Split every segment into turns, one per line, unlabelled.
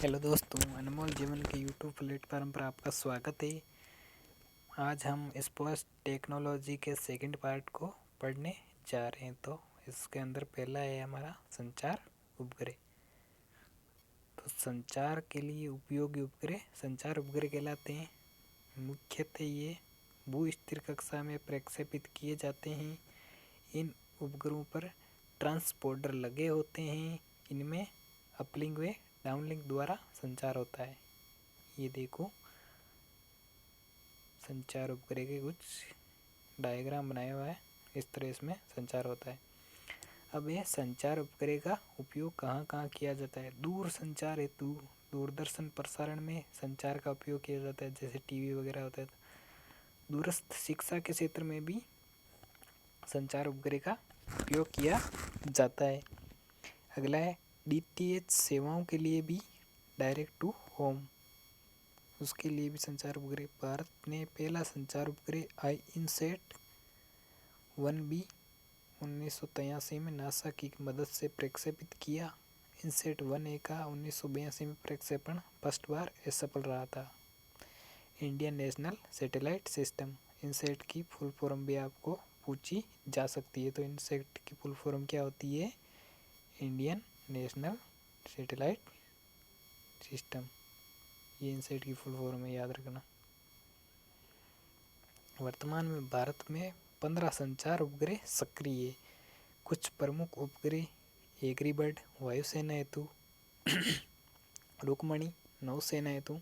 Hello दोस्तों, अनमोल जीवन के यूट्यूब प्लेटफॉर्म पर आपका स्वागत है। आज हम स्पेस टेक्नोलॉजी के सेकंड पार्ट को पढ़ने जा रहे हैं। तो इसके अंदर पहला है हमारा संचार उपग्रह। तो संचार के लिए उपयोगी उपग्रह संचार उपग्रह कहलाते हैं। मुख्यतः ये भू-स्थिर कक्षा में प्रक्षेपित किए जाते हैं। इन उपग्रहों पर ट्रांसपोंडर लगे होते हैं। इनमें अपलिंक व डाउनलिंक द्वारा संचार होता है। ये देखो, संचार उपग्रह के कुछ डायग्राम बनाया हुआ है। इस तरह इसमें संचार होता है। अब यह संचार उपग्रह का उपयोग कहाँ कहाँ किया जाता है? दूर संचार हेतु दूरदर्शन प्रसारण में संचार का उपयोग किया जाता है, जैसे टीवी वगैरह होता है। दूरस्थ शिक्षा के क्षेत्र में भी संचार उपग्रह का उपयोग किया जाता है। अगला है डीटीएच सेवाओं के लिए भी, डायरेक्ट टू होम, उसके लिए भी संचार उपग्रह। भारत ने पहला संचार उपग्रह INSAT 1B 1983 में नासा की मदद से प्रक्षेपित किया। INSAT 1A का 1982 में प्रक्षेपण फर्स्ट बार असफल रहा था। Indian national satellite system, INSAT की फुल फॉर्म भी आपको पूछी जा सकती है। तो INSAT की फुल फॉर्म क्या होती है? Indian national satellite system. ये INSAT की फुल फॉर्म है, याद रखना। वर्तमान में भारत में 15 संचार उपग्रह सक्रिय है। कुछ प्रमुख उपग्रह: एग्रीबर्ड वायुसेना हेतु, रुक्मणी नौसेना हेतु,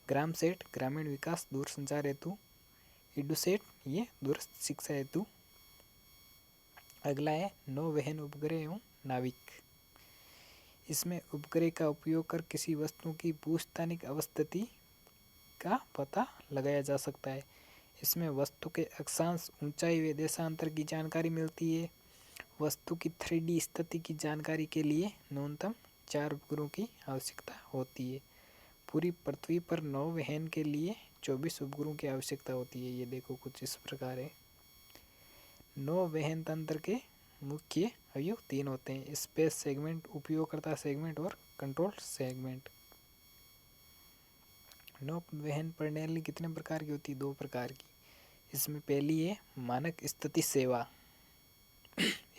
ग्रामसेट ग्रामीण विकास दूरसंचार हेतु, इडुसेट ये दूरस्थ शिक्षा हेतु। अगला है नौवहन उपग्रह एवं नाविक। इसमें उपग्रह का उपयोग कर किसी वस्तु की भूस्थानिक अवस्थिति का पता लगाया जा सकता है। इसमें वस्तु के अक्षांश, ऊंचाई व देशांतर की जानकारी मिलती है। वस्तु की 3D स्थिति की जानकारी के लिए न्यूनतम 4 उपग्रहों की आवश्यकता होती है। पूरी पृथ्वी पर नौवहन के लिए 24 उपग्रहों की आवश्यकता होती है। ये देखो, कुछ इस प्रकार है। नौवहन तंत्र के मुख्य अवयव 3 होते हैं: स्पेस सेगमेंट, उपयोगकर्ता सेगमेंट और कंट्रोल सेगमेंट। नौवहन प्रणाली कितने प्रकार की होती है? 2 प्रकार की। इसमें पहली है मानक स्थिति सेवा,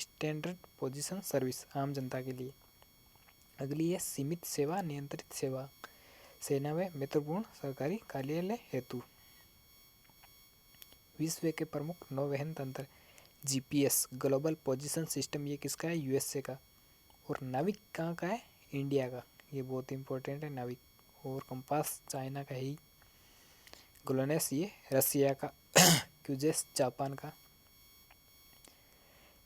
स्टैंडर्ड पोजीशन सर्विस, आम जनता के लिए। अगली है सीमित सेवा, नियंत्रित सेवा, सेना व महत्वपूर्ण सरकारी कार्यालय हेतु। विश्व के प्रमुख नौवहन तंत्र: GPS ग्लोबल पोजीशन सिस्टम, ये किसका है? USA का। और नाविक कहाँ का है? इंडिया का। ये बहुत इंपॉर्टेंट है, नाविक। और कंपास चाइना का ही। ग्लोनेस ये रसिया का। क्यूजेस जापान का।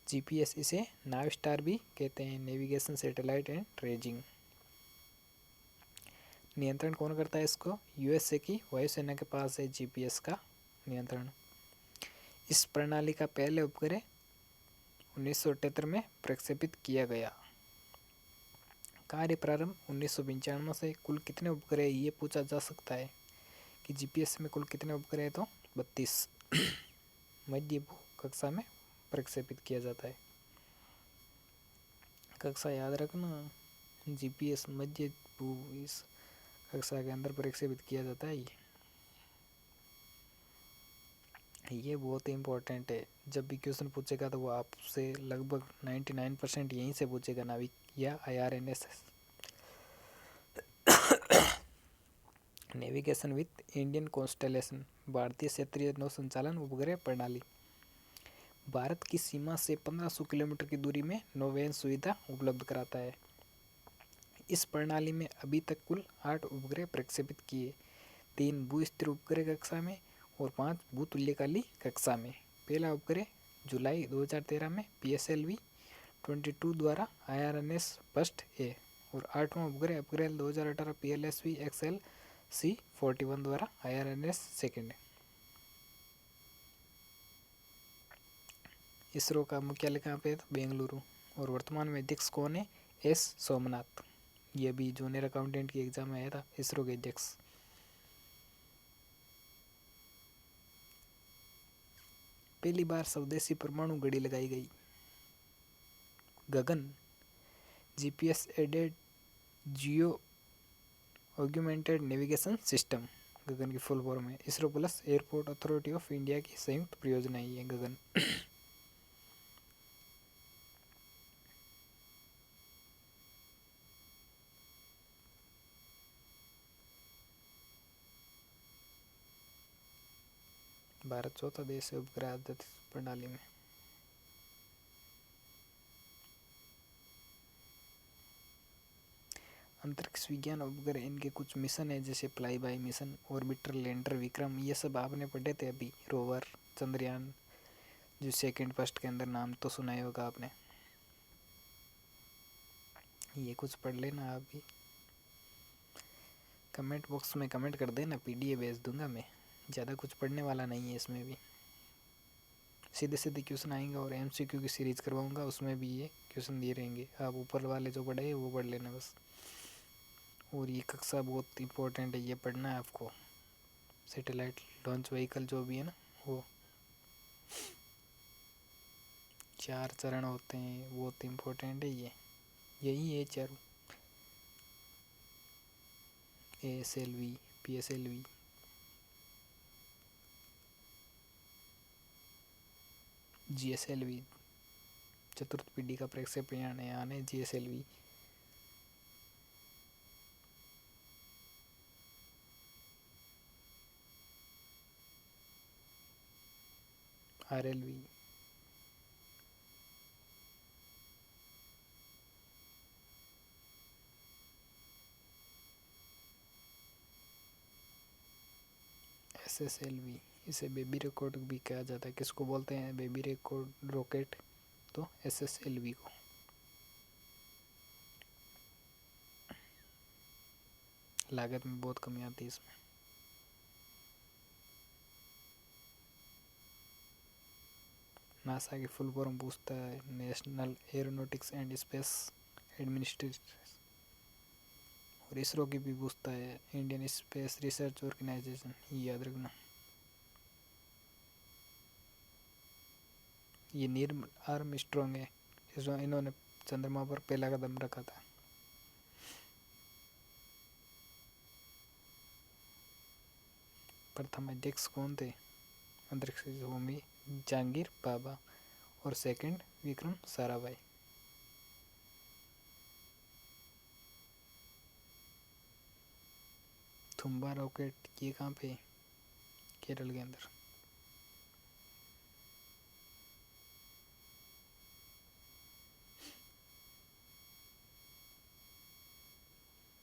GPS इसे नाव स्टार भी कहते हैं, नेविगेशन सैटेलाइट एंड ट्रेजिंग। नियंत्रण कौन करता है इसको? USA की वायुसेना के पास है GPS का नियंत्रण। इस प्रणाली का पहले उपग्रह 1978 में प्रक्षेपित किया गया। कार्य प्रारंभ 1995 से। कुल कितने उपग्रह, ये पूछा जा सकता है कि GPS में कुल कितने उपग्रह है? तो 32 मध्य भू कक्षा में प्रक्षेपित किया जाता है। कक्षा याद रखना, GPS मध्य भू इस कक्षा के अंदर प्रक्षेपित किया जाता है। ये बहुत इंपॉर्टेंट है। जब भी क्वेश्चन पूछेगा तो वो आपसे लगभग 99% यहीं से पूछेगा, नाविक या IRNS। Navigation with Indian constellation, भारतीय क्षेत्रीय नौ संचालन उपग्रह प्रणाली। भारत की सीमा से 1500 किलोमीटर की दूरी में नौवहन सुविधा उपलब्ध कराता है। इस प्रणाली में अभी तक कुल 8 उपग्रह प्रक्षेपित किए, 3 भू-स्थिर उपग्रह कक्षा में और 5 भूतुल्यकाली कक्षा में। पहला उपग्रह जुलाई 2013 में PSLV-22 द्वारा IRNS फर्स्ट ए, और 8वां उपग्रह अप्रैल 2018 PLSV-XLC-41 द्वारा IRNS सेकेंड। इसरो का मुख्यालय कहाँ पे है? तो बेंगलुरु। और वर्तमान में अध्यक्ष कौन है? S सोमनाथ। ये भी जूनियर अकाउंटेंट की एग्जाम में आया था, इसरो के अध्यक्ष। पहली बार स्वदेशी परमाणु घड़ी लगाई गई। Gagan GPS aided geo augmented navigation system Gagan की फुल फॉर्म है। ISRO plus airport authority of India की संयुक्त परियोजना ही है गगन। भारत चौथा देश है उपग्रह आधारित प्रणाली में। अंतरिक्ष विज्ञान उपग्रह इनके कुछ मिशन है जैसे fly bye mission, orbiter, lander, Vikram, ये सब आपने पढ़े थे अभी। रोवर, चंद्रयान, जो सेकंड फर्स्ट के अंदर नाम तो सुना ही होगा आपने। ये कुछ पढ़ लेना आप भी। कमेंट बॉक्स में कमेंट कर देना, पीडीएफ भेज दूंगा मैं। ज़्यादा कुछ पढ़ने वाला नहीं है इसमें भी, सीधे सीधे क्वेश्चन आएंगे और एमसीक्यू की सीरीज करवाऊंगा, उसमें भी ये क्वेश्चन दिए रहेंगे। आप ऊपर वाले जो पढ़े वो पढ़ लेना बस। और ये कक्षा बहुत इंपॉर्टेंट है, ये पढ़ना है आपको। सैटेलाइट लॉन्च व्हीकल जो भी है ना, वो 4 चरण होते हैं, बहुत इम्पोर्टेंट है ये। यही है चारों, ASLV, PSLV, GSLV, चतुर्थ पीढ़ी का प्रक्षेपण यान है GSLV। RLV, SSLV, इसे बेबी रिकॉर्ड भी कहा जाता है। किसको बोलते हैं बेबी रिकॉर्ड रॉकेट? तो SSLV को। लागत में बहुत कमी आती है इसमें। नासा की फुल फॉर्म पूछता है, national aeronautics and space administration. और इसरो की भी पूछता है, इंडियन स्पेस रिसर्च ऑर्गेनाइजेशन, ये याद रखना। ये नील आर्मस्ट्रॉन्ग है, इन्होंने चंद्रमा पर पहला कदम रखा था। प्रथम अध्यक्ष कौन थे अंतरिक्ष होमी? जहांगीर बाबा। और सेकंड विक्रम साराभाई। थुम्बा रॉकेट ये कहाँ पे? केरल के अंदर।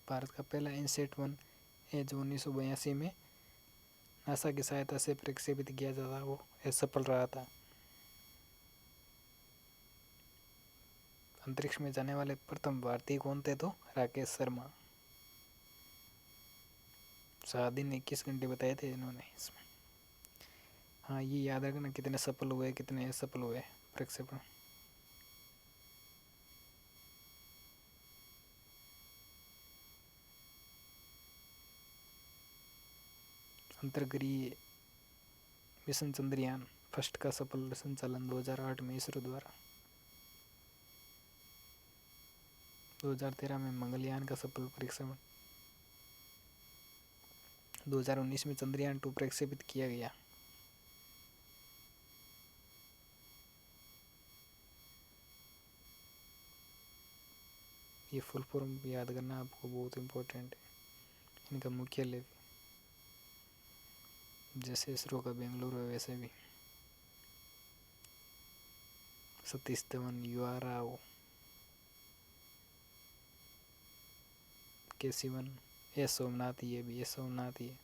भारत का पहला INSAT-1 है जो 1982 में नासा की सहायता से प्रक्षेपित किया जाता, वो असफल रहा था। अंतरिक्ष में जाने वाले प्रथम भारतीय कौन थे? तो राकेश शर्मा। 7 दिन 21 घंटे बताए थे इन्होंने इसमें। हाँ, ये याद रखना कितने सफल हुए कितने असफल हुए प्रक्षेपण। अंतर्गीय मिशन चंद्रयान फर्स्ट का सफल संचालन 2008 में इसरो द्वारा। 2013 में मंगलयान का सफल परीक्षण। 2019 में चंद्रयान 2 प्रक्षेपित किया गया। ये फुल फॉर्म याद करना आपको बहुत इम्पोर्टेंट है। इनका मुख्यालय जैसे इसरो का बेंगलुरु है वैसे भी। सतीश धवन, UR राव, के सिवन, एस सोमनाथ, ये भी एस सोमनाथ ही है।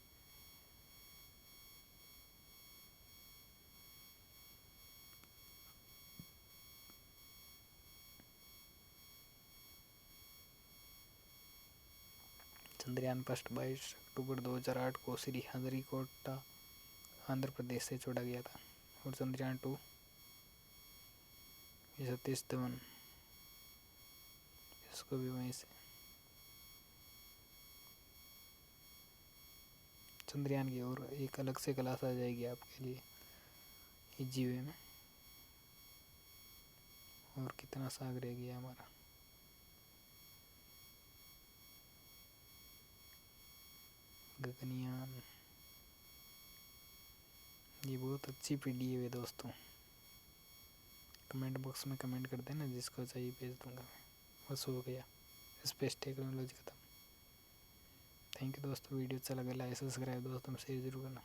चंद्रयान फर्स्ट 22 अक्टूबर 2008 को श्री हरिकोटा आंध्र प्रदेश से छोड़ा गया था। और चंद्रयान 2 सतीश धवन, इसको भी वहीं से। चंद्रयान की और एक अलग से क्लास आ जाएगी आपके लिए EGA में। और कितना साग रह गया हमारा। गगनयान। ये बहुत अच्छी पीडीएफ है दोस्तों। कमेंट बॉक्स में कमेंट कर देना, जिसको चाहिए भेज दूंगा। बस हो गया, स्पेस टेक्नोलॉजी खत्म। थैंक यू दोस्तों, वीडियो अच्छा लगा लाइक सब्सक्राइब दोस्तों शेयर जरूर करना।